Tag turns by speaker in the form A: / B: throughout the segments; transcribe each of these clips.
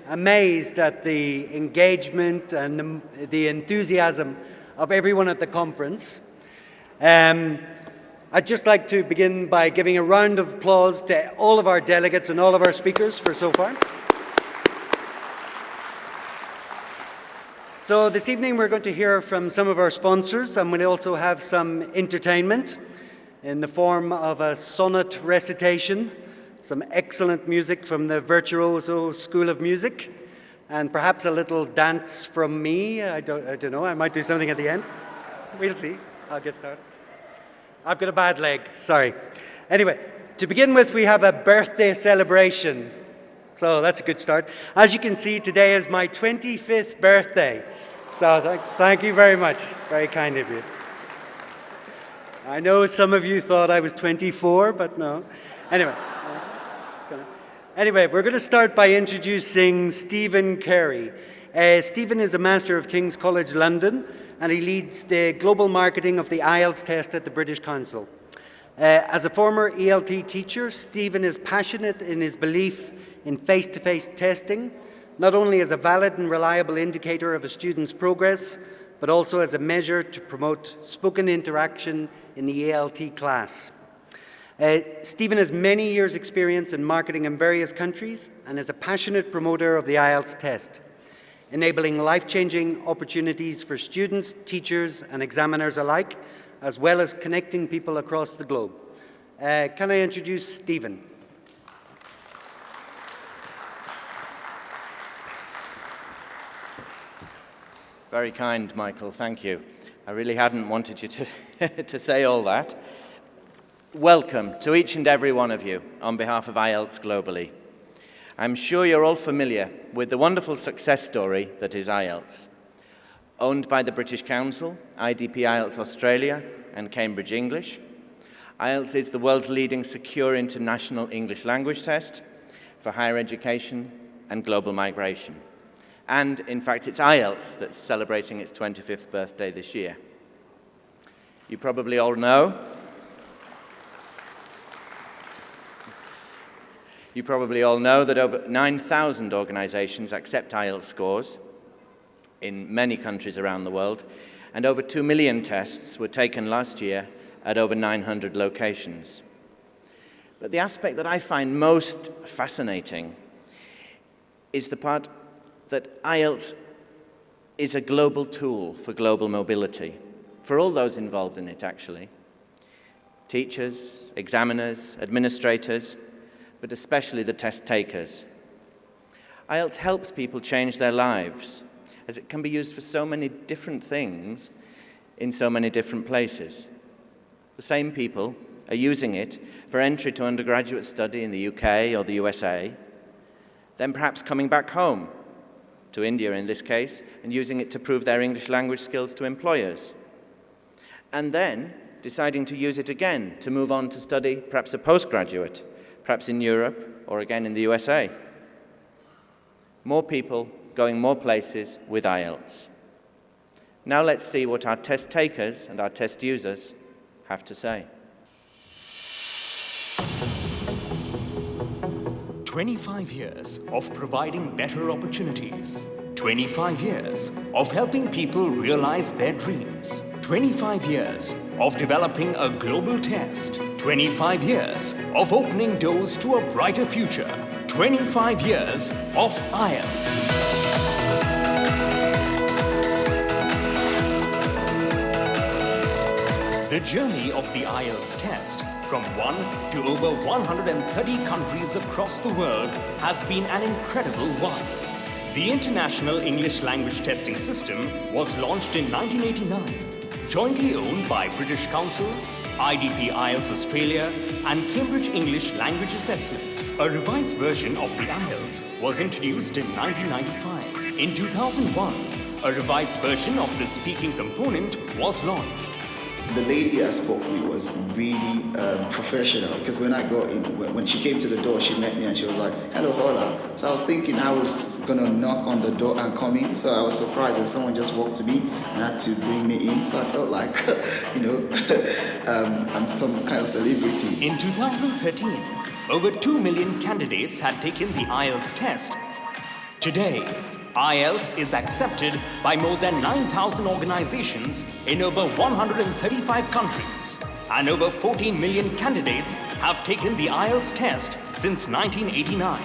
A: amazed at the engagement and the enthusiasm of everyone at the conference. I'd just like to begin by giving a round of applause to all of our delegates and all of our speakers for so far. So this evening we're going to hear from some of our sponsors, and we'll also have some entertainment in the form of a sonnet recitation, some excellent music from the Virtuoso School of Music, and perhaps a little dance from me. I don't know, I might do something at the end. We'll see. I'll get started. I've got a bad leg, sorry. Anyway, to begin with, we have a birthday celebration. So that's a good start. As you can see, today is my 25th birthday. So thank you very much. Very kind of you. I know some of you thought I was 24, but no. Anyway, we're going to start by introducing Stephen Carey. Stephen is a Master of King's College London, and he leads the global marketing of the IELTS test at the British Council. As a former ELT teacher, Stephen is passionate in his belief in face-to-face testing, not only as a valid and reliable indicator of a student's progress, but also as a measure to promote spoken interaction in the ELT class. Stephen has many years' experience in marketing in various countries and is a passionate promoter of the IELTS test, enabling life-changing opportunities for students, teachers, and examiners alike, as well as connecting people across the globe. Can I introduce Stephen?
B: Very kind, Michael, thank you. I really hadn't wanted you to say all that. Welcome to each and every one of you on behalf of IELTS globally. I'm sure you're all familiar with the wonderful success story that is IELTS. Owned by the British Council, IDP IELTS Australia and Cambridge English, IELTS is the world's leading secure international English language test for higher education and global migration. And, in fact, it's IELTS that's celebrating its 25th birthday this year. You probably all know that over 9,000 organizations accept IELTS scores in many countries around the world, and over 2 million tests were taken last year at over 900 locations. But the aspect that I find most fascinating is the part that IELTS is a global tool for global mobility, for all those involved in it, actually. Teachers, examiners, administrators, but especially the test takers. IELTS helps people change their lives, as it can be used for so many different things in so many different places. The same people are using it for entry to undergraduate study in the UK or the USA, then perhaps coming back home, to India in this case, and using it to prove their English language skills to employers. And then deciding to use it again to move on to study perhaps a postgraduate, perhaps in Europe or again in the USA. More people going more places with IELTS. Now let's see what our test takers and our test users have to say.
C: 25 years of providing better opportunities. 25 years of helping people realize their dreams. 25 years of developing a global test. 25 years of opening doors to a brighter future. 25 years of IELTS. The journey of the IELTS test from 1 to over 130 countries across the world has been an incredible one. The International English Language Testing System was launched in 1989, jointly owned by British Council, IDP IELTS Australia, and Cambridge English Language Assessment. A revised version of the IELTS was introduced in 1995. In 2001, a revised version of the speaking component was launched.
D: The lady I spoke with was really professional, because when I got in, when she came to the door, she met me and she was like, "Hello, hola." So I was thinking I was gonna knock on the door and come in. So I was surprised that someone just walked to me and had to bring me in. So I felt like, I'm some kind of celebrity.
C: In 2013, over 2 million candidates had taken the IELTS test. Today, IELTS is accepted by more than 9,000 organizations in over 135 countries, and over 14 million candidates have taken the IELTS test since 1989.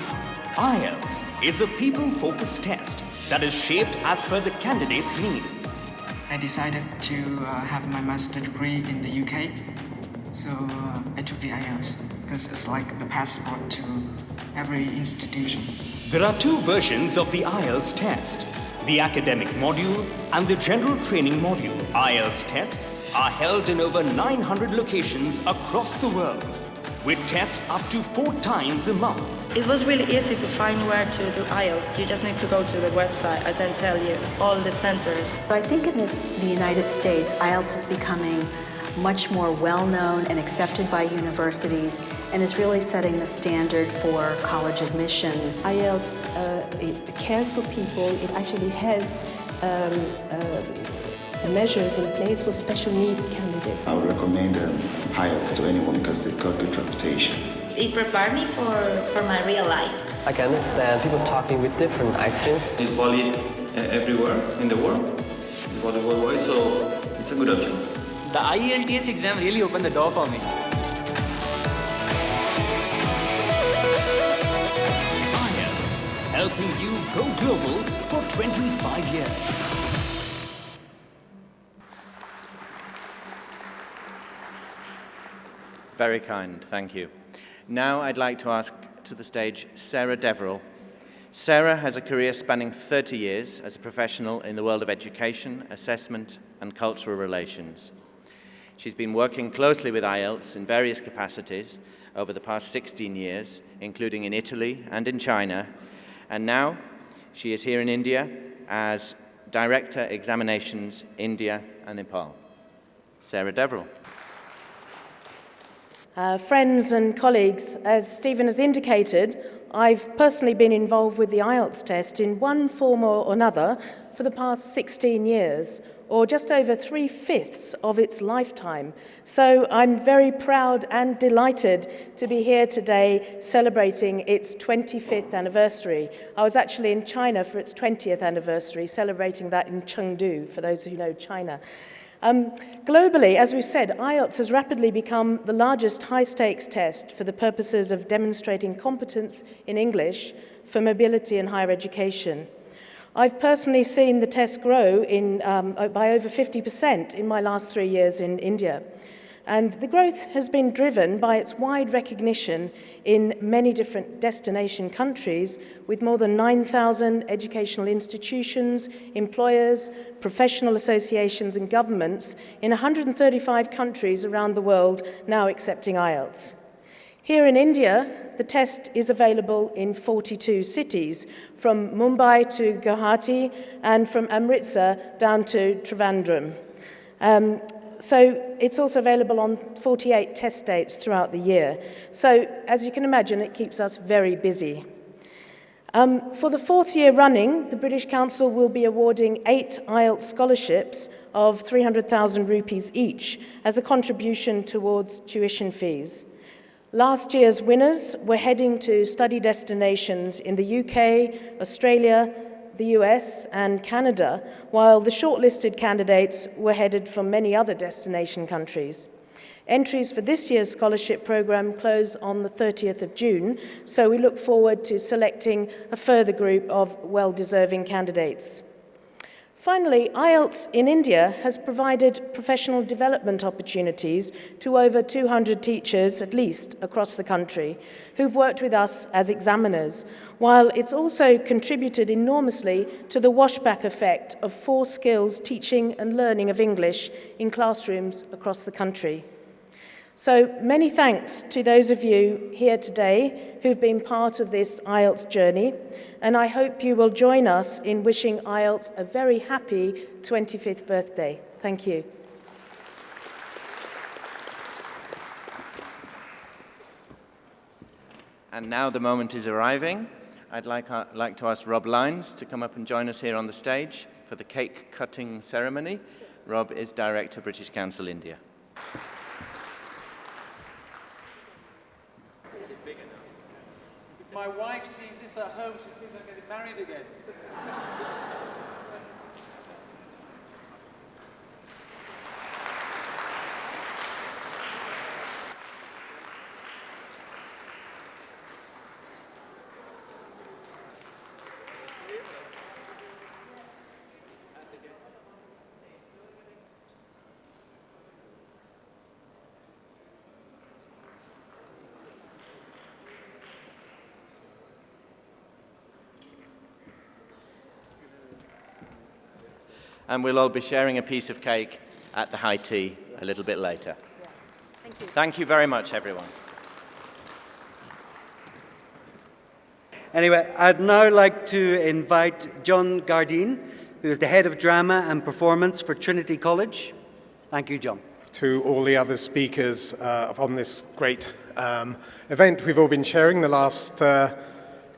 C: IELTS is a people-focused test that is shaped as per the candidate's needs.
E: I decided to have my master's degree in the UK, so I took the IELTS because it's like the passport to every institution.
C: There are two versions of the IELTS test, the academic module and the general training module. IELTS tests are held in over 900 locations across the world, with tests up to 4 times a month.
F: It was really easy to find where to do IELTS. You just need to go to the website and then tell you all the centers.
G: I think in the United States, IELTS is becoming much more well-known and accepted by universities and is really setting the standard for college admission.
H: IELTS it cares for people. It actually has measures in place for special needs candidates.
D: I would recommend IELTS to anyone because they've got good reputation.
I: It prepared me for my real life.
J: I can understand people talking with different accents.
K: It's valid everywhere in the world. It's valid worldwide, so it's a good option.
L: The IELTS exam really opened the door for me.
C: IELTS, helping you go global for 25 years.
B: Very kind, thank you. Now I'd like to ask to the stage Sarah Deverill. Sarah has a career spanning 30 years as a professional in the world of education, assessment, and cultural relations. She's been working closely with IELTS in various capacities over the past 16 years, including in Italy and in China, and now she is here in India as Director Examinations, India and Nepal. Sarah Deverill.
M: Friends and colleagues, as Stephen has indicated, I've personally been involved with the IELTS test in one form or another for the past 16 years, or just over 3/5 of its lifetime. So I'm very proud and delighted to be here today celebrating its 25th anniversary. I was actually in China for its 20th anniversary, celebrating that in Chengdu, for those who know China. Globally, as we've said, IELTS has rapidly become the largest high-stakes test for the purposes of demonstrating competence in English for mobility and higher education. I've personally seen the test grow by over 50% in my last 3 years in India. And the growth has been driven by its wide recognition in many different destination countries, with more than 9,000 educational institutions, employers, professional associations and governments in 135 countries around the world now accepting IELTS. Here in India, the test is available in 42 cities, from Mumbai to Guwahati and from Amritsar down to Trivandrum. So it's also available on 48 test dates throughout the year. So as you can imagine, it keeps us very busy. For the 4th year running, the British Council will be awarding 8 IELTS scholarships of 300,000 rupees each as a contribution towards tuition fees. Last year's winners were heading to study destinations in the UK, Australia, the US and Canada, while the shortlisted candidates were headed for many other destination countries. Entries for this year's scholarship programme close on the 30th of June, so we look forward to selecting a further group of well-deserving candidates. Finally, IELTS in India has provided professional development opportunities to over 200 teachers, at least, across the country, who've worked with us as examiners, while it's also contributed enormously to the washback effect of 4 skills teaching and learning of English in classrooms across the country. So many thanks to those of you here today who've been part of this IELTS journey, and I hope you will join us in wishing IELTS a very happy 25th birthday. Thank you.
B: And now the moment is arriving. I'd like to ask Rob Lines to come up and join us here on the stage for the cake cutting ceremony. Rob is Director, British Council, India.
N: My wife sees this at home, she thinks I'm getting married
A: in again.
B: And we'll all be sharing a piece of cake at the high tea a little bit later.
M: Yeah. Thank you.
B: Thank you very much, everyone.
A: Anyway, I'd now like to invite John Gardine, who is the head of drama and performance for Trinity College. Thank you, John.
N: To all the other speakers on this great event we've all been sharing the last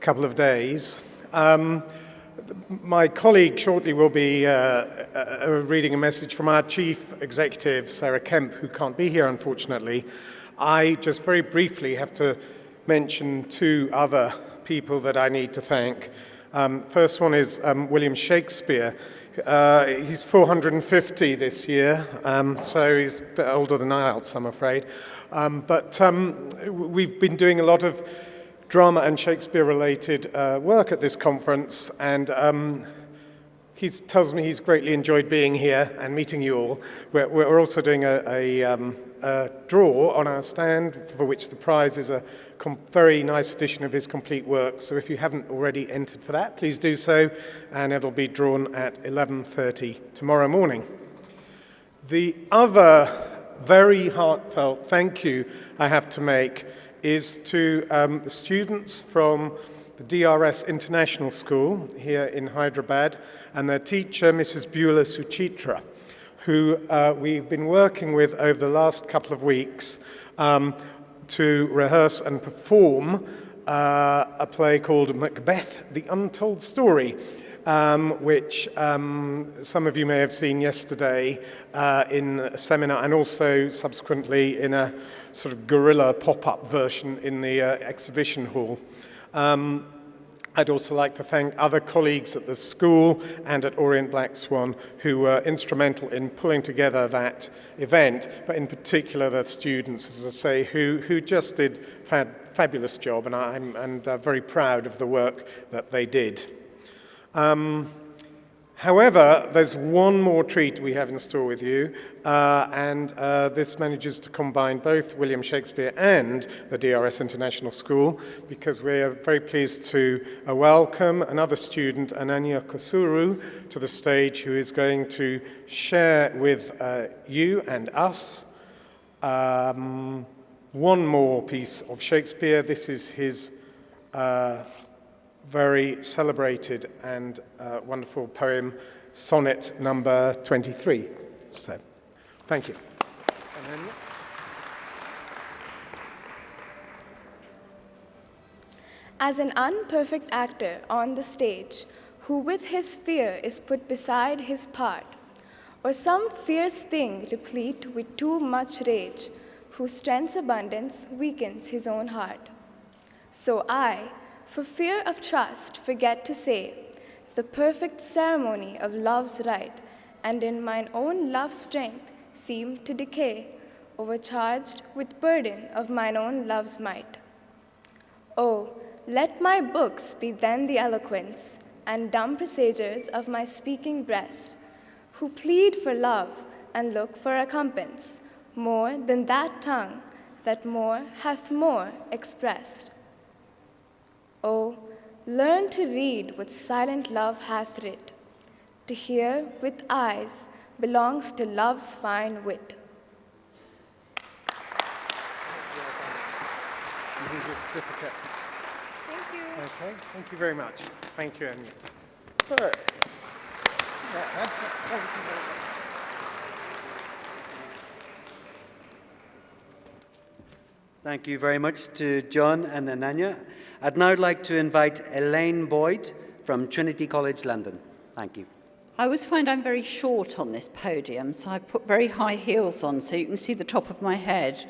N: couple of days. My colleague shortly will be reading a message from our chief executive, Sarah Kemp, who can't be here, unfortunately. I just very briefly have to mention two other people that I need to thank. First one is William Shakespeare. He's 450 this year, so he's a bit older than IELTS, I'm afraid. But we've been doing a lot of drama and Shakespeare-related work at this conference, and he tells me he's greatly enjoyed being here and meeting you all. We're also doing a draw on our stand, for which the prize is a very nice edition of his complete work. So if you haven't already entered for that, please do so, and it'll be drawn at 11:30 tomorrow morning. The other very heartfelt thank you I have to make is to the students from the DRS International School here in Hyderabad and their teacher, Mrs. Beulah Suchitra, who we've been working with over the last couple of weeks to rehearse and perform a play called Macbeth, the Untold Story, which some of you may have seen yesterday in a seminar and also subsequently in a sort of guerrilla pop-up version in the exhibition hall. I'd also like to thank other colleagues at the school and at Orient Black Swan who were instrumental in pulling together that event, but in particular the students, as I say, who just did a fabulous job, and I'm very proud of the work that they did. However, there's one more treat we have in store with you, and this manages to combine both William Shakespeare and the DRS International School, because we're very pleased to welcome another student, Ananya Kosuru, to the stage, who is going to share with you and us one more piece of Shakespeare. This is his very celebrated and wonderful poem, Sonnet number 23. So, thank you.
O: As an unperfect actor on the stage, who with his fear is put beside his part, or some fierce thing replete with too much rage, whose strength's abundance weakens his own heart. So I, for fear of trust, forget to say the perfect ceremony of love's rite, and in mine own love's strength seem to decay, overcharged with burden of mine own love's might. Oh, let my books be then the eloquence and dumb presagers of my speaking breast, who plead for love and look for recompense, more than that tongue that more hath more expressed. Oh, learn to read what silent love hath writ. To hear with eyes belongs to love's fine wit.
N: Thank you. Okay, thank you very much. Thank you, Amy.
A: Thank you very much to John and Ananya. I'd now like to invite Elaine Boyd from Trinity College London. Thank you.
P: I always find I'm very short on this podium, so I've put very high heels on so you can see the top of my head.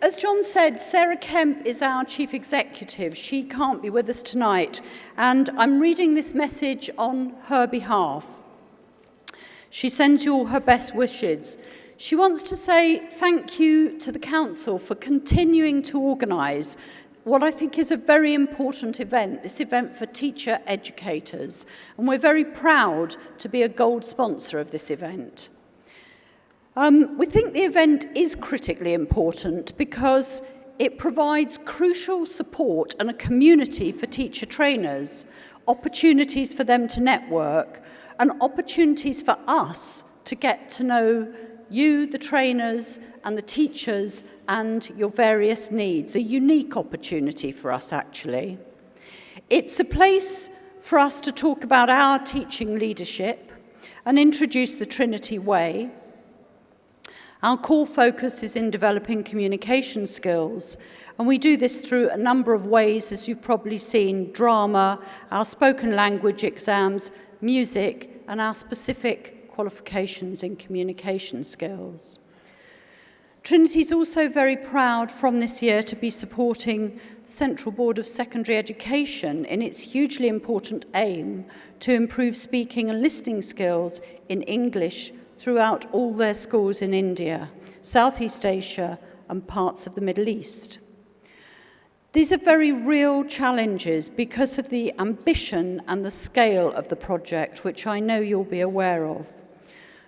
P: as John said, Sarah Kemp is our Chief Executive. She can't be with us tonight, and I'm reading this message on her behalf. She sends you all her best wishes. She wants to say thank you to the Council for continuing to organise what I think is a very important event, this event for teacher educators, and we're very proud to be a gold sponsor of this event. We think the event is critically important because it provides crucial support and a community for teacher trainers, opportunities for them to network, and opportunities for us to get to know you, the trainers, and the teachers, and your various needs. A unique opportunity for us, actually. It's a place for us to talk about our teaching leadership and introduce the Trinity Way. Our core focus is in developing communication skills, and we do this through a number of ways, as you've probably seen: drama, our spoken language exams, music, and our specific qualifications in communication skills. Trinity is also very proud from this year to be supporting the Central Board of Secondary Education in its hugely important aim to improve speaking and listening skills in English throughout all their schools in India, Southeast Asia, and parts of the Middle East. These are very real challenges because of the ambition and the scale of the project, which I know you'll be aware of.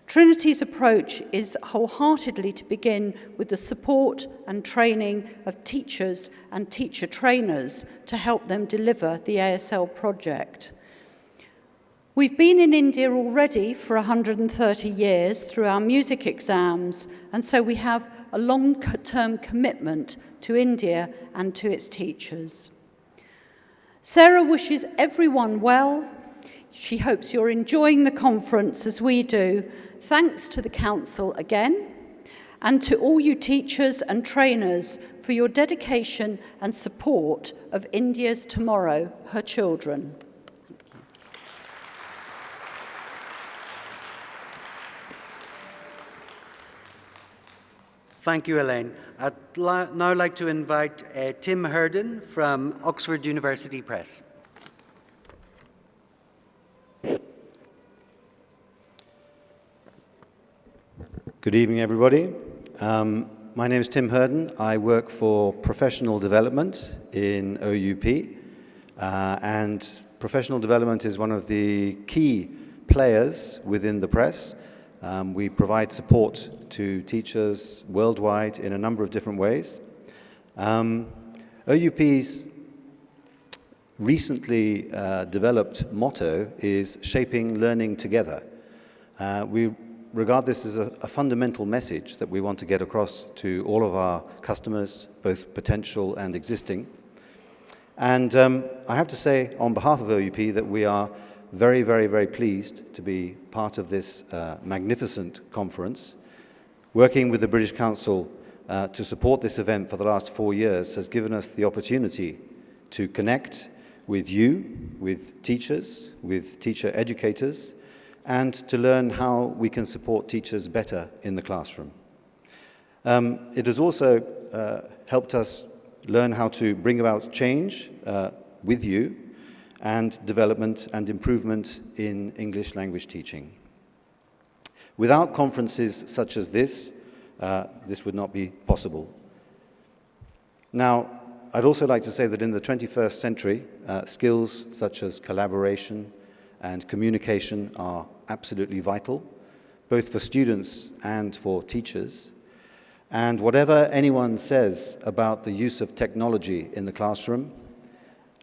P: Trinity's approach is wholeheartedly to begin with the support and training of teachers and teacher trainers to help them deliver the ASL project. We've been in India already for 130 years through our music exams, and so we have a long-term commitment to India and to its teachers. Sarah wishes everyone well. She hopes you're enjoying the conference as we do. Thanks to the Council again, and to all you teachers and trainers for your dedication and support of India's tomorrow, her children.
A: Thank you, Elaine. I'd now like to invite Tim Herden from Oxford University Press.
Q: Good evening, everybody. My name is Tim Herden. I work for professional development in OUP, and professional development is one of the key players within the press. We provide support to teachers worldwide in a number of different ways. OUP's recently developed motto is shaping learning together. We regard this as a fundamental message that we want to get across to all of our customers, both potential and existing. And I have to say, on behalf of OUP, that we are very, very, very pleased to be part of this magnificent conference. Working with the British Council to support this event for the last 4 years has given us the opportunity to connect with you, with teachers, with teacher educators, and to learn how we can support teachers better in the classroom. It has also helped us learn how to bring about change with you and development and improvement in English language teaching. Without conferences such as this, this would not be possible. Now, I'd also like to say that in the 21st century, skills such as collaboration and communication are absolutely vital, both for students and for teachers. And whatever anyone says about the use of technology in the classroom,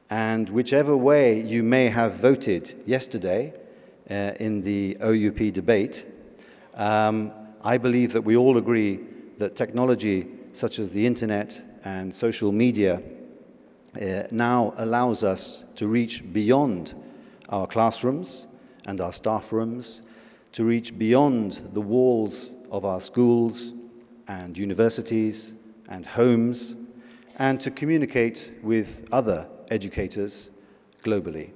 Q: and whichever way you may have voted yesterday in the OUP debate, I believe that we all agree that technology such as the internet and social media now allows us to reach beyond our classrooms and our staff rooms, to reach beyond the walls of our schools and universities and homes, and to communicate with other educators globally.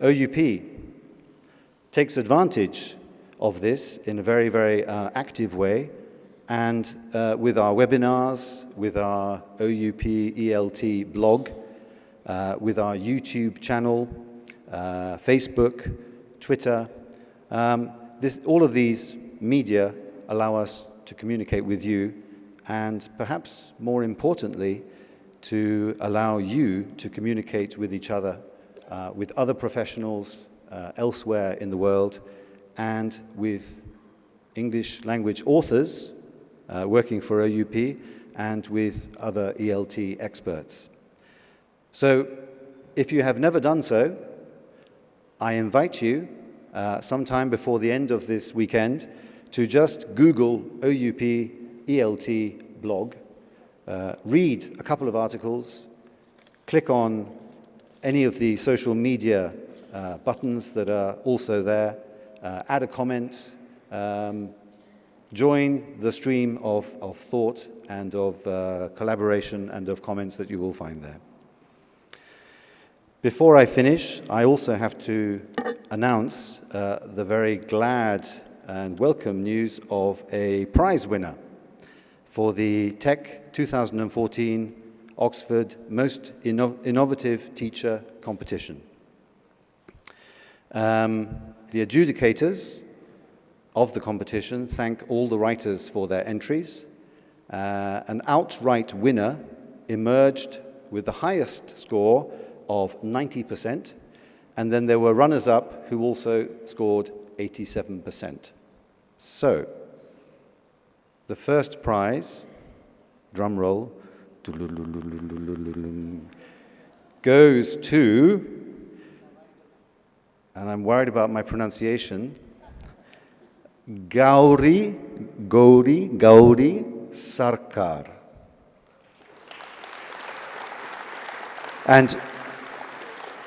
Q: OUP takes advantage of this in a very, very active way And with our webinars, with our OUP ELT blog, with our YouTube channel, Facebook, Twitter, all of these media allow us to communicate with you, and perhaps more importantly, to allow you to communicate with each other, with other professionals elsewhere in the world, and with English language authors working for OUP, and with other ELT experts. So, if you have never done so, I invite you sometime before the end of this weekend to just Google OUP ELT blog, read a couple of articles, click on any of the social media buttons that are also there, add a comment, join the stream of thought and of collaboration and of comments that you will find there. Before I finish, I also have to announce the very glad and welcome news of a prize winner for the TEC 2014 Oxford Most Innovative Teacher Competition. The adjudicators of the competition thank all the writers for their entries. An outright winner emerged with the highest score of 90%, and then there were runners-up who also scored 87%. So, the first prize, drum roll, goes to, and I'm worried about my pronunciation, Gauri Sarkar. And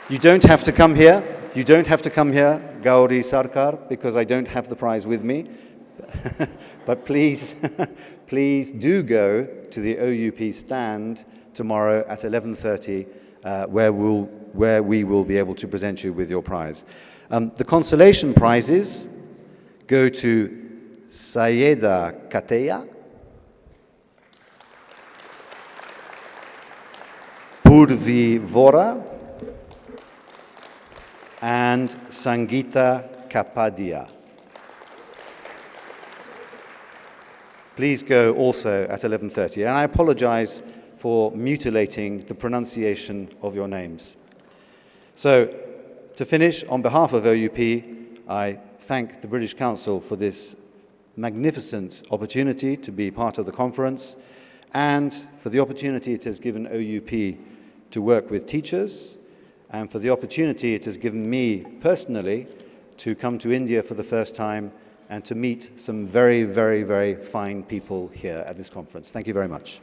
Q: you don't have to come here. You don't have to come here, Gauri Sarkar, because I don't have the prize with me. But please, please do go to the OUP stand tomorrow at 11:30, where we will be able to present you with your prize. The consolation prizes go to Sayeda Kateya, Purvi Vora, and Sangeeta Kapadia. Please go also at 11:30. And I apologize for mutilating the pronunciation of your names. So, to finish, on behalf of OUP, I thank the British Council for this magnificent opportunity to be part of the conference, and for the opportunity it has given OUP to work with teachers, and for the opportunity it has given me personally to come to India for the first time and to meet some very, very, very fine people here at this conference. Thank you very much.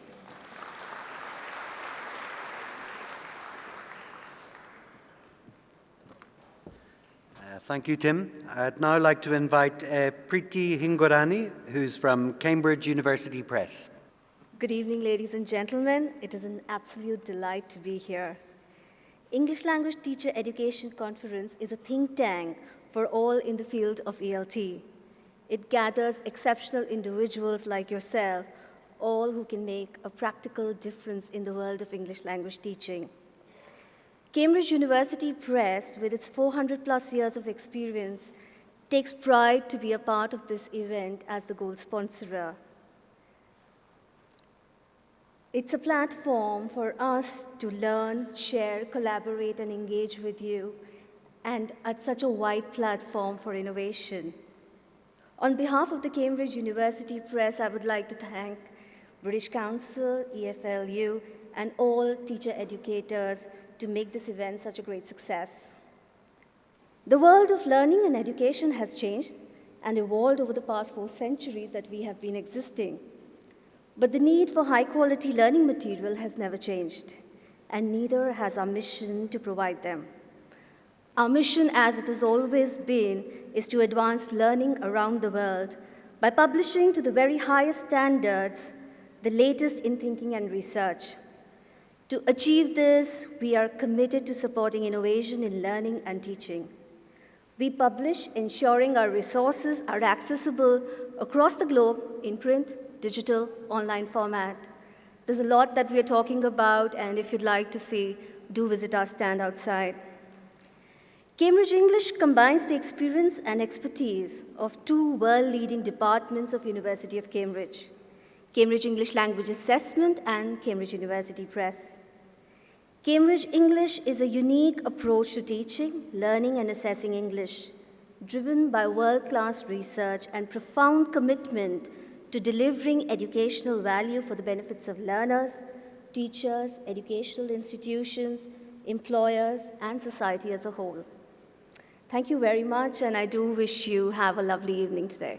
A: Thank you, Tim. I'd now like to invite Preeti Hingorani, who's from Cambridge University Press.
R: Good evening, ladies and gentlemen. It is an absolute delight to be here. English Language Teacher Education Conference is a think tank for all in the field of ELT. It gathers exceptional individuals like yourself, all who can make a practical difference in the world of English language teaching. Cambridge University Press, with its 400+ years of experience, takes pride to be a part of this event as the gold sponsor. It's a platform for us to learn, share, collaborate, and engage with you, and at such a wide platform for innovation. On behalf of the Cambridge University Press, I would like to thank British Council, EFL-U, and all teacher educators to make this event such a great success. The world of learning and education has changed and evolved over the past 4 centuries that we have been existing. But the need for high-quality learning material has never changed, and neither has our mission to provide them. Our mission, as it has always been, is to advance learning around the world by publishing to the very highest standards the latest in thinking and research. To achieve this, we are committed to supporting innovation in learning and teaching. We publish ensuring our resources are accessible across the globe in print, digital, online format. There's a lot that we are talking about, and if you'd like to see, do visit our stand outside. Cambridge English combines the experience and expertise of two world-leading departments of University of Cambridge, Cambridge English Language Assessment and Cambridge University Press. Cambridge English is a unique approach to teaching, learning, and assessing English, driven by world-class research and profound commitment to delivering educational value for the benefits of learners, teachers, educational institutions, employers, and society as a whole. Thank you very much, and I do wish you have a lovely evening today.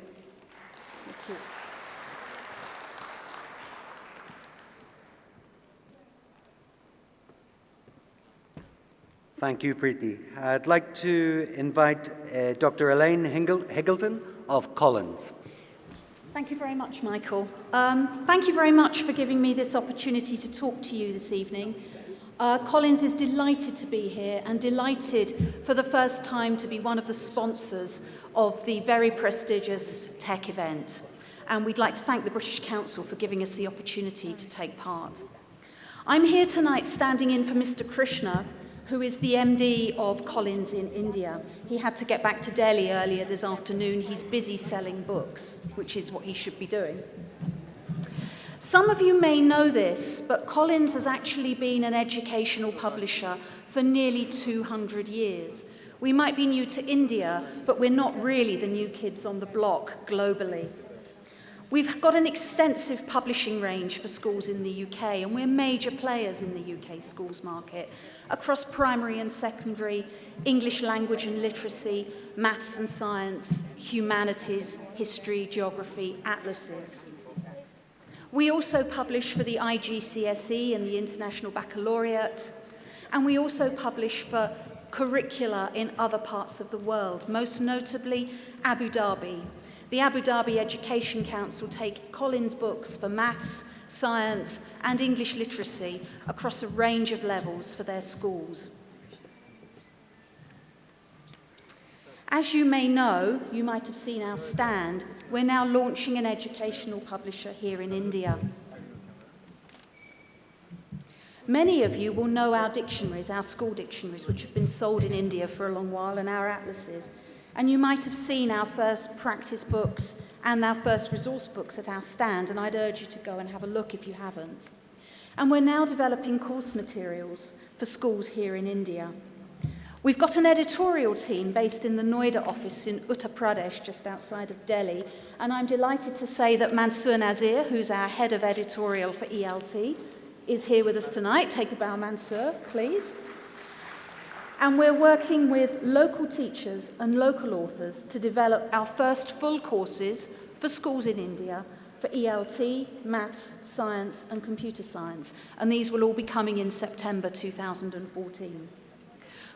R: Thank you.
A: Thank you, Preeti. I'd like to invite Dr. Elaine Higgleton of Collins.
S: Thank you very much, Michael. Thank you very much for giving me this opportunity to talk to you this evening. Collins is delighted to be here and delighted for the first time to be one of the sponsors of the very prestigious TEC event. And we'd like to thank the British Council for giving us the opportunity to take part. I'm here tonight standing in for Mr. Krishna, who is the MD of Collins in India. He had to get back to Delhi earlier this afternoon. He's busy selling books, which is what he should be doing. Some of you may know this, but Collins has actually been an educational publisher for nearly 200 years. We might be new to India, but we're not really the new kids on the block globally. We've got an extensive publishing range for schools in the UK, and we're major players in the UK schools market across primary and secondary, English language and literacy, maths and science, humanities, history, geography, atlases. We also publish for the IGCSE and the International Baccalaureate, and we also publish for curricula in other parts of the world, most notably Abu Dhabi. The Abu Dhabi Education Council take Collins books for maths, science, and English literacy across a range of levels for their schools. As you may know, you might have seen our stand, we're now launching an educational publisher here in India. Many of you will know our dictionaries, our school dictionaries, which have been sold in India for a long while, and our atlases. And you might have seen our first practice books and our first resource books at our stand, and I'd urge you to go and have a look if you haven't. And we're now developing course materials for schools here in India. We've got an editorial team based in the Noida office in Uttar Pradesh, just outside of Delhi, and I'm delighted to say that Mansoor Nazir, who's our head of editorial for ELT, is here with us tonight. Take a bow, Mansoor, please. And we're working with local teachers and local authors to develop our first full courses for schools in India for ELT, maths, science, and computer science. And these will all be coming in September 2014.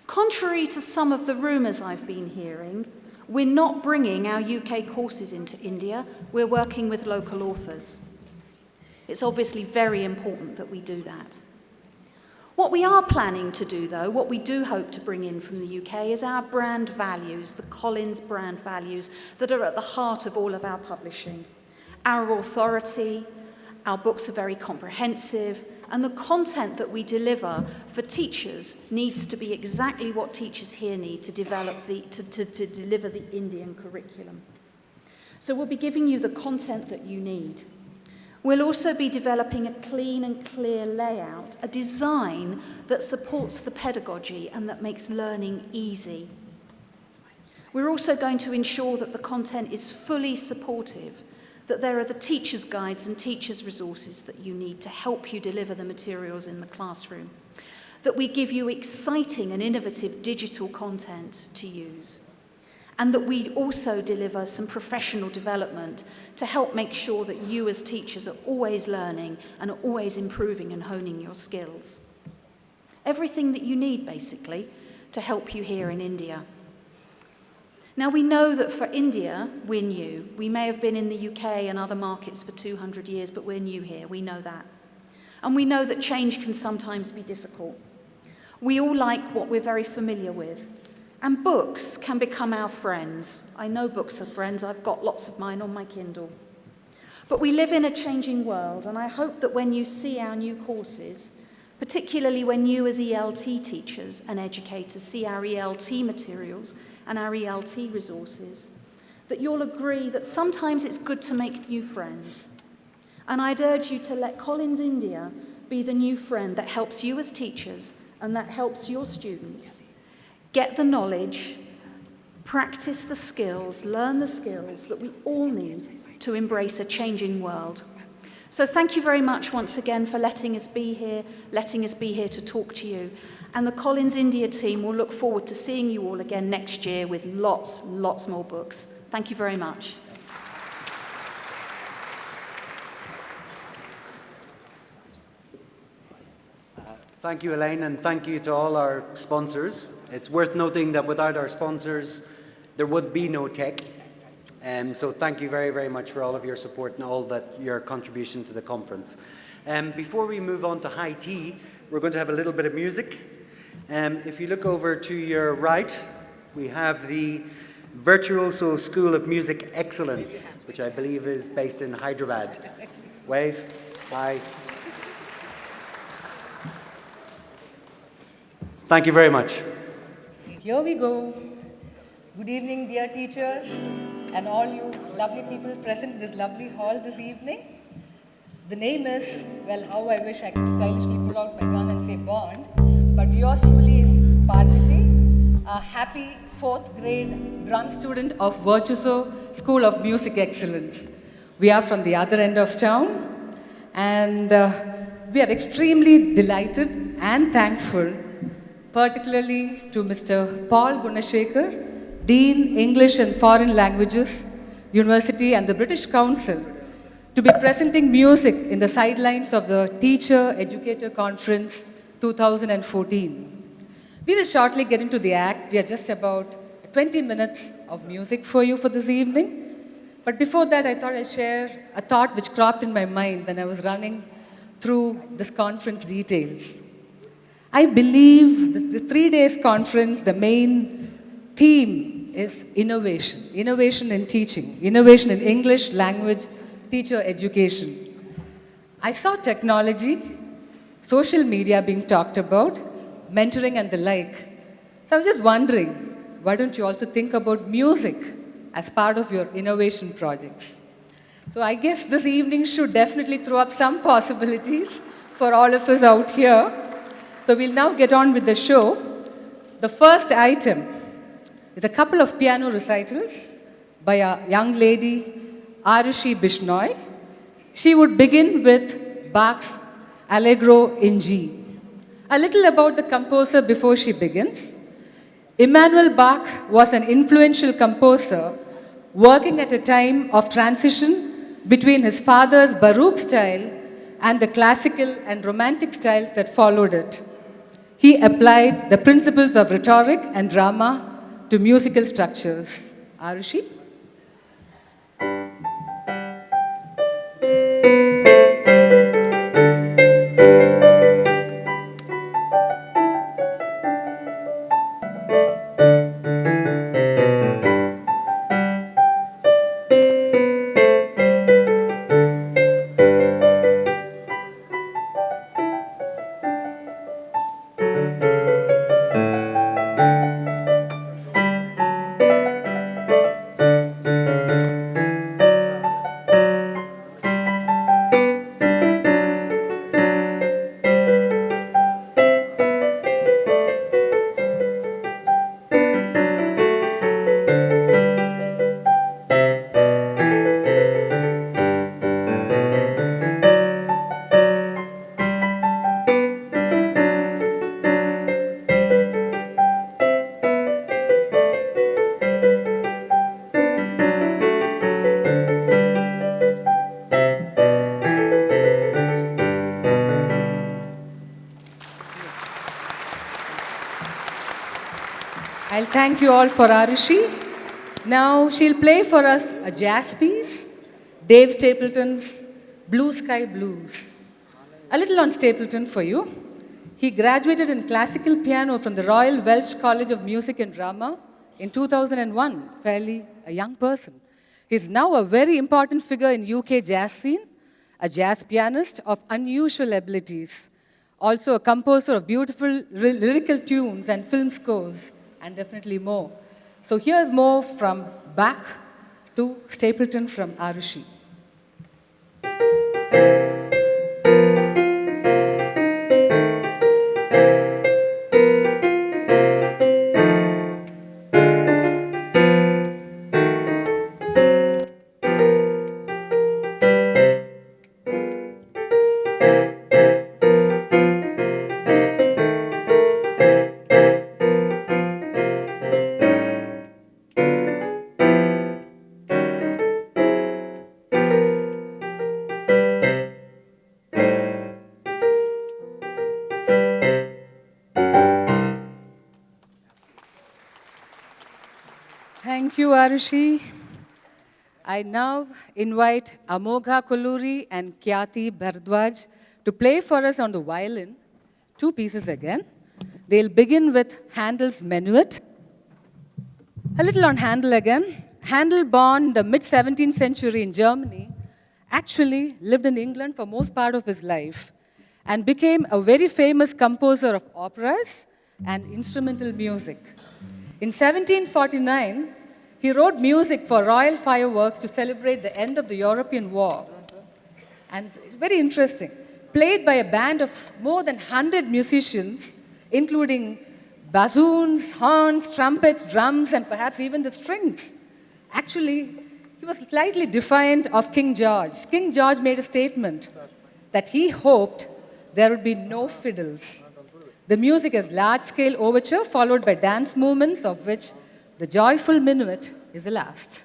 S: Contrary to some of the rumours I've been hearing, we're not bringing our UK courses into India. We're working with local authors. It's obviously very important that we do that. What we are planning to do, though, what we do hope to bring in from the UK is our brand values, the Collins brand values that are at the heart of all of our publishing. Our authority, our books are very comprehensive, and the content that we deliver for teachers needs to be exactly what teachers here need to develop to deliver the Indian curriculum. So we'll be giving you the content that you need. We'll also be developing a clean and clear layout, a design that supports the pedagogy and that makes learning easy. We're also going to ensure that the content is fully supportive, that there are the teacher's guides and teacher's resources that you need to help you deliver the materials in the classroom, that we give you exciting and innovative digital content to use, and that we also deliver some professional development to help make sure that you as teachers are always learning and are always improving and honing your skills. Everything that you need, basically, to help you here in India. Now, we know that for India, we're new. We may have been in the UK and other markets for 200 years, but we're new here. We know that. And we know that change can sometimes be difficult. We all like what we're very familiar with. And books can become our friends. I know books are friends. I've got lots of mine on my Kindle. But we live in a changing world, and I hope that when you see our new courses, particularly when you as ELT teachers and educators see our ELT materials and our ELT resources, that you'll agree that sometimes it's good to make new friends. And I'd urge you to let Collins India be the new friend that helps you as teachers and that helps your students get the knowledge, practice the skills, learn the skills that we all need to embrace a changing world. So thank you very much once again for letting us be here to talk to you. And the Collins India team will look forward to seeing you all again next year with lots more books. Thank you very much.
A: Thank you, Elaine, and thank you to all our sponsors. It's worth noting that without our sponsors, there would be no TEC. So thank you very, very much for all of your support and all that your contribution to the conference. Before we move on to high tea, we're going to have a little bit of music. If you look over to your right, we have the Virtuoso School of Music Excellence, which I believe is based in Hyderabad. Wave. Hi. Thank you very much.
T: Here we go. Good evening, dear teachers, and all you lovely people present in this lovely hall this evening. The name is, well, how I wish I could stylishly pull out my gun and say Bond, but yours truly is Parvati, a happy 4th grade drum student of Virtuoso School of Music Excellence. We are from the other end of town, and we are extremely delighted and thankful, particularly to Mr. Paul Gunashekar, Dean, English and Foreign Languages, University and the British Council, to be presenting music in the sidelines of the Teacher Educator Conference 2014. We will shortly get into the act. We are just about 20 minutes of music for you for this evening. But before that, I thought I'd share a thought which cropped in my mind when I was running through this conference details. I believe the 3 days conference, the main theme is innovation. Innovation in teaching, innovation in English, language, teacher education. I saw technology, social media being talked about, mentoring and the like. So I was just wondering, why don't you also think about music as part of your innovation projects? So I guess this evening should definitely throw up some possibilities for all of us out here. So we'll now get on with the show. The first item is a couple of piano recitals by a young lady, Arushi Bishnoi. She would begin with Bach's Allegro in G. A little about the composer before she begins. Immanuel Bach was an influential composer working at a time of transition between his father's Baroque style and the classical and romantic styles that followed it. He applied the principles of rhetoric and drama to musical structures. Arushi? I'll thank you all for Arushi. Now she'll play for us a jazz piece, Dave Stapleton's Blue Sky Blues. A little on Stapleton for you. He graduated in classical piano from the Royal Welsh College of Music and Drama in 2001, fairly a young person. He's now a very important figure in UK jazz scene, a jazz pianist of unusual abilities, also a composer of beautiful lyrical tunes and film scores, and definitely more. So here's more from Bach to Stapleton from Arushi. Thank you, Arushi. I now invite Amogha Kolluri and Kyati Bhardwaj to play for us on the violin, 2 pieces again. They'll begin with Handel's Menuet. A little on Handel again. Handel, born in the mid-17th century in Germany, actually lived in England for most part of his life and became a very famous composer of operas and instrumental music. In 1749, he wrote music for royal fireworks to celebrate the end of the European War. And it's very interesting. Played by a band of more than 100 musicians, including bassoons, horns, trumpets, drums, and perhaps even the strings. Actually, he was slightly defiant of King George. King George made a statement that he hoped there would be no fiddles. The music is large-scale overture followed by dance movements, of which the joyful minuet is the last.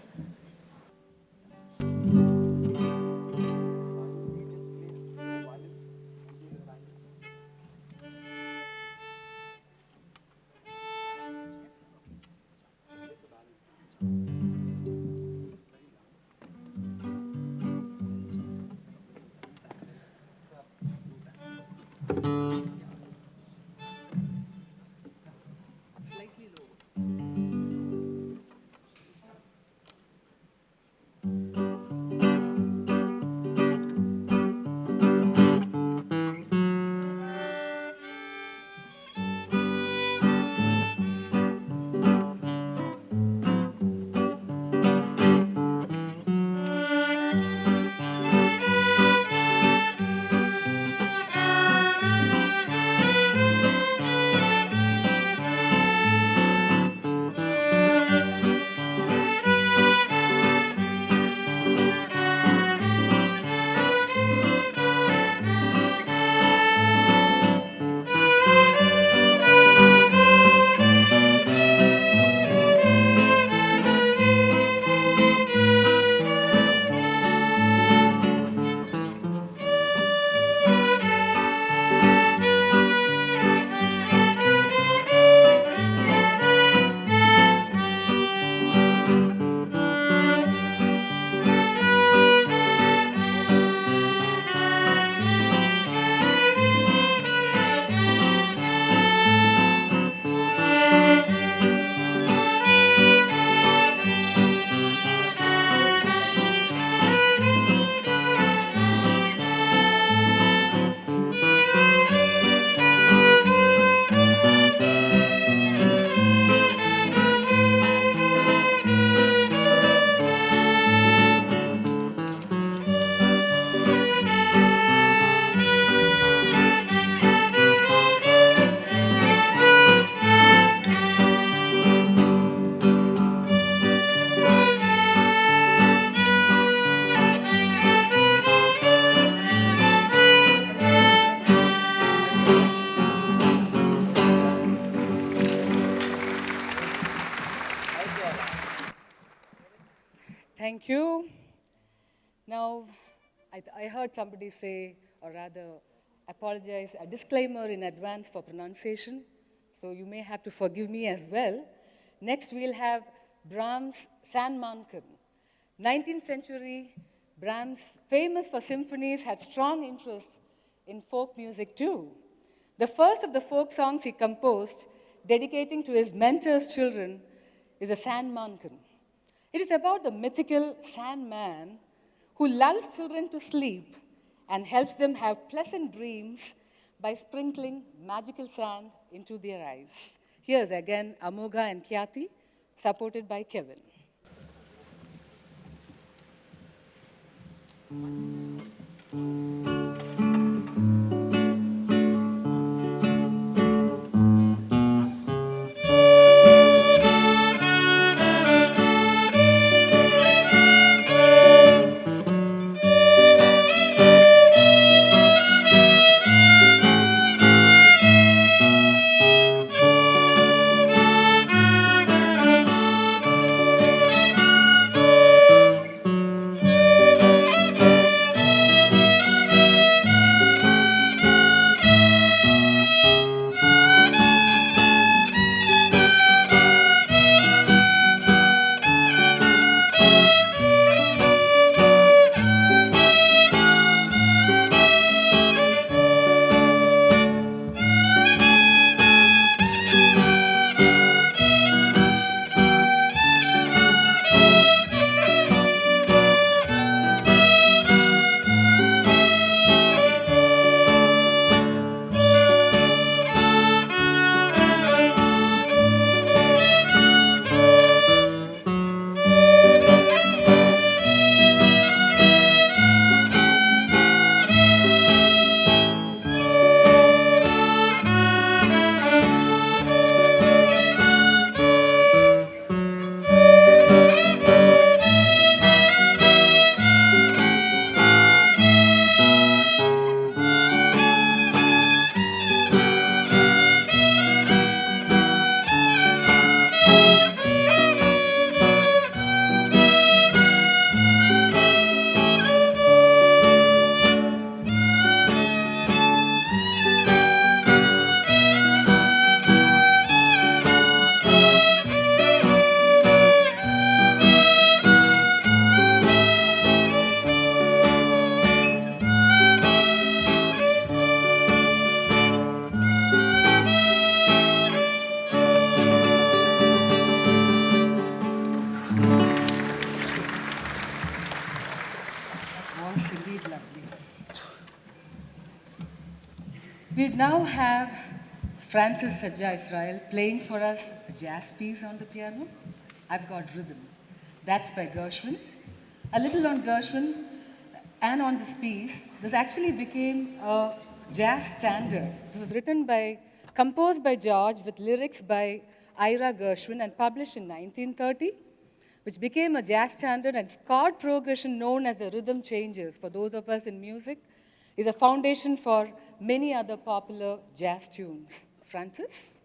T: Thank you. Now, I heard somebody say, or rather apologize, a disclaimer in advance for pronunciation, so you may have to forgive me as well. Next, we'll have Brahms' Sandmanken. 19th century, Brahms, famous for symphonies, had strong interest in folk music too. The first of the folk songs he composed, dedicating to his mentor's children, is a Sandmanken. It is about the mythical Sandman who lulls children to sleep and helps them have pleasant dreams by sprinkling magical sand into their eyes. Here's again Amoga and Khyati, supported by Kevin. We now have Francis Sajja Israel playing for us a jazz piece on the piano. I've got rhythm. That's by Gershwin. A little on Gershwin and on this piece, this actually became a jazz standard. This was composed by George with lyrics by Ira Gershwin and published in 1930, which became a jazz standard, and its chord progression known as the rhythm changes for those of us in music is a foundation for many other popular jazz tunes. Francis?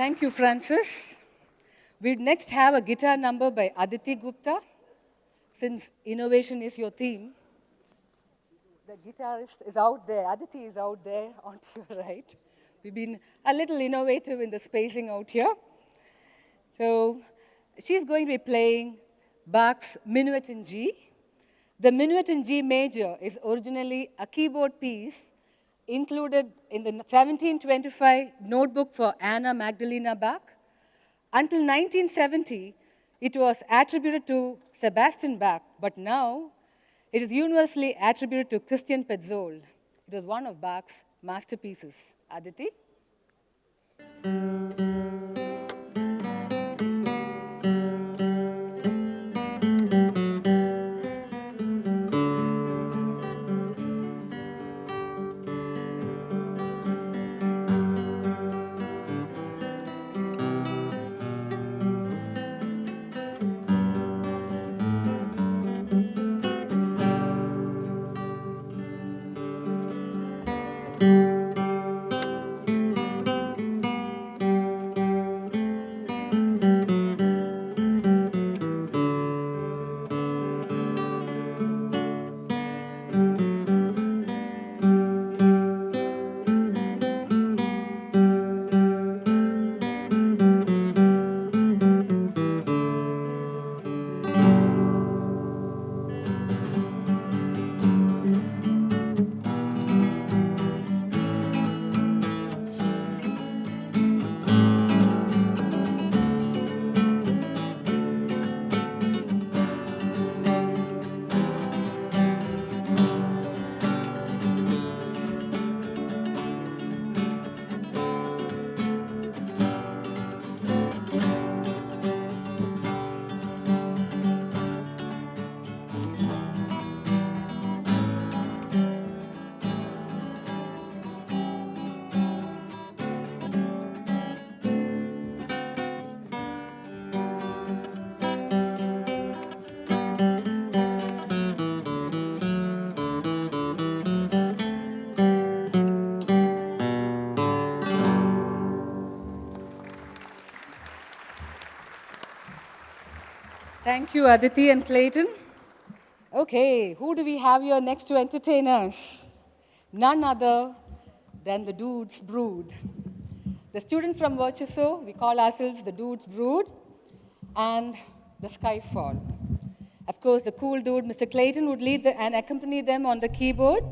T: Thank you, Francis. We next have a guitar number by Aditi Gupta. Since innovation is your theme, the guitarist is out there. Aditi is out there on to your right. We've been a little innovative in the spacing out here. So she's going to be playing Bach's Minuet in G. The Minuet in G major is originally a keyboard piece included in the 1725 notebook for Anna Magdalena Bach. Until 1970, it was attributed to Sebastian Bach, but now It is universally attributed to Christian Petzold. It was one of Bach's masterpieces. Aditi? Thank you, Aditi and Clayton. Okay, who do we have here next to entertain us? None other than the Dudes Brood. The students from Virtuoso, we call ourselves the Dudes Brood, and the Skyfall. Of course, the cool dude, Mr. Clayton, would lead and accompany them on the keyboard.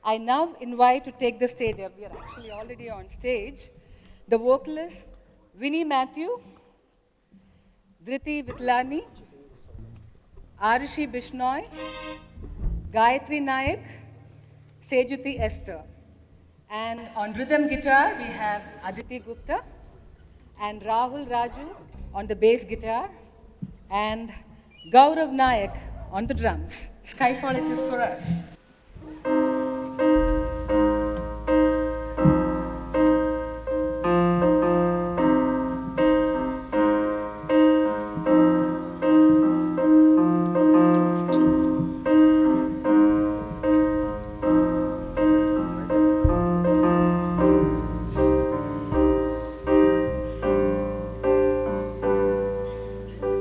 T: I now invite to take the stage. We are actually already on stage. The vocalists, Winnie Matthew, Dhriti Vitlani, Arushi Bishnoi, Gayatri Nayak, Sejuti Esther. And on rhythm guitar, we have Aditi Gupta and Rahul Raju on the bass guitar and Gaurav Nayak on the drums. Skyfall it is for us.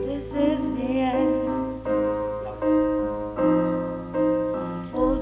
U: This is the end. Old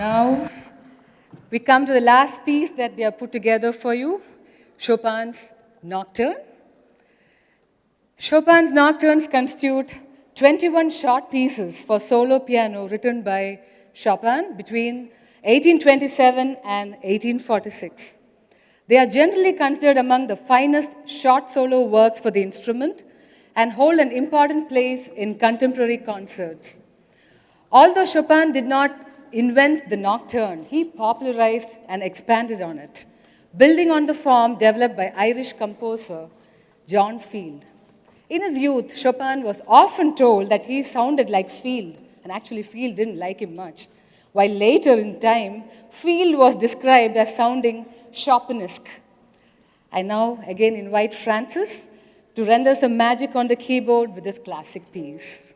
T: Now, we come to the last piece that we have put together for you, Chopin's Nocturne. Chopin's Nocturnes constitute 21 short pieces for solo piano written by Chopin between 1827 and 1846. They are generally considered among the finest short solo works for the instrument and hold an important place in contemporary concerts. Although Chopin did not invent the nocturne, he popularized and expanded on it, building on the form developed by Irish composer John Field. In his youth, Chopin was often told that he sounded like Field, and actually Field didn't like him much, while later in time, Field was described as sounding Chopinesque. I now again invite Francis to render some magic on the keyboard with this classic piece.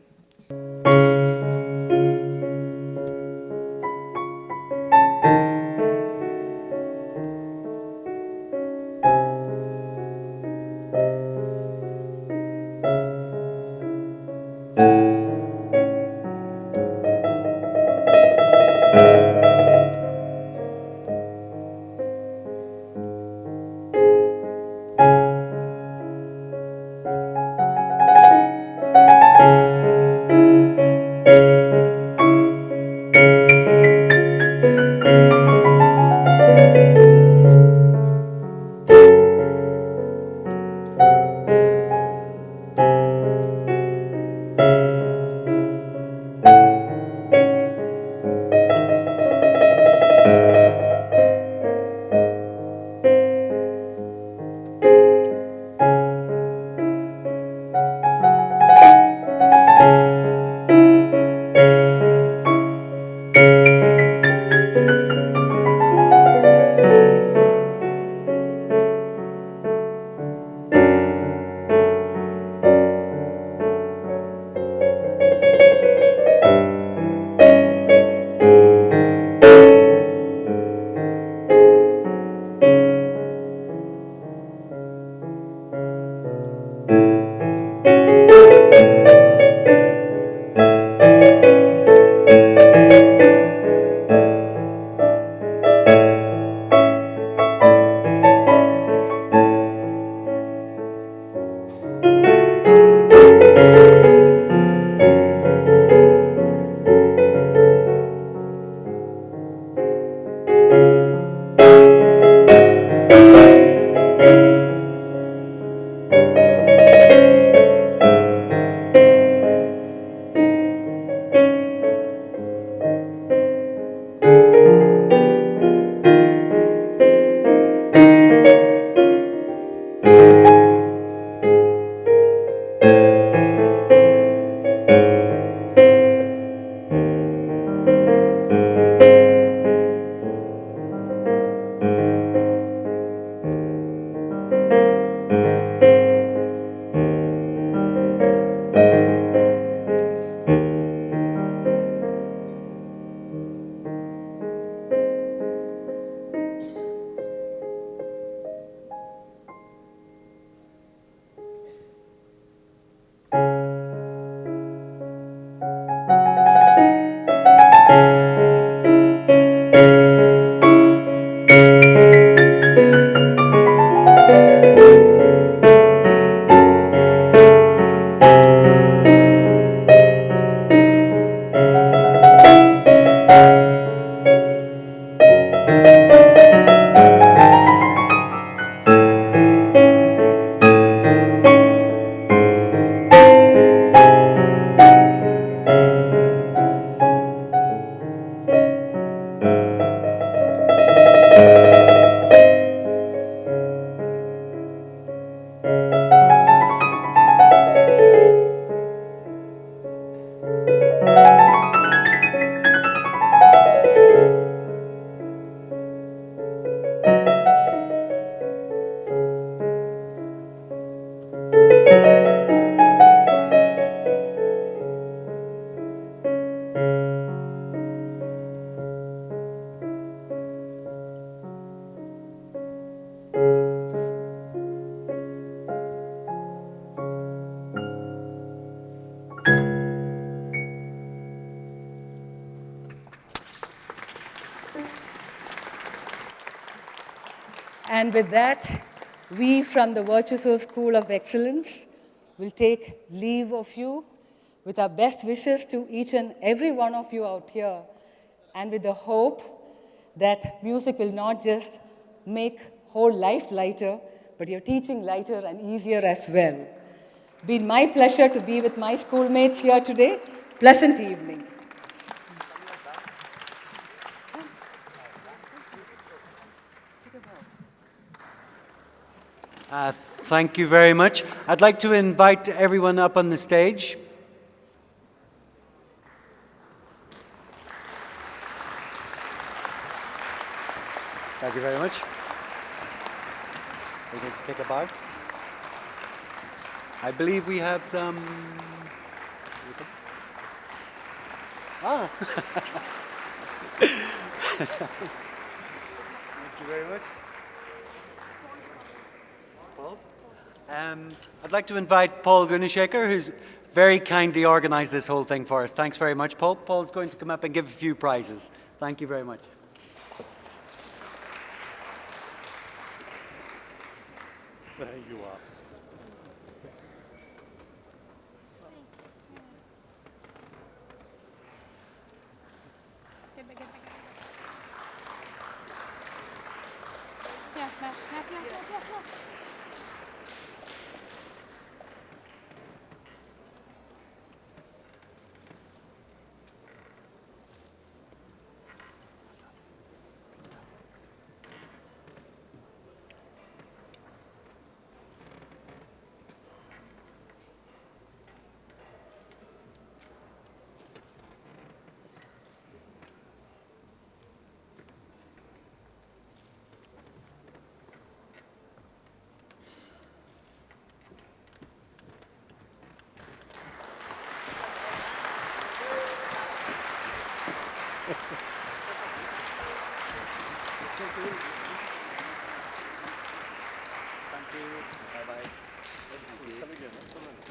T: And with that, we from the Virtuoso School of Excellence will take leave of you with our best wishes to each and every one of you out here, and with the hope that music will not just make whole life lighter, but your teaching lighter and easier as well. Been my pleasure to be with my schoolmates here today. Pleasant evening.
A: Thank you very much. I'd like to invite everyone up on the stage. Thank you very much. We're going to take a bow. I believe we have some... Ah! Thank you very much. Paul? I'd like to invite Paul Gunneshaker, who's very kindly organised this whole thing for us. Thanks very much, Paul. Paul's going to come up and give a few prizes. Thank you very much.
N: There you are.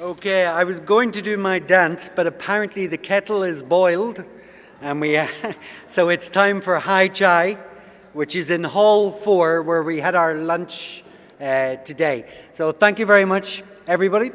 A: Okay, I was going to do my dance, but apparently the kettle is boiled, and so it's time for High Chai, which is in Hall 4, where we had our lunch today. So thank you very much, everybody.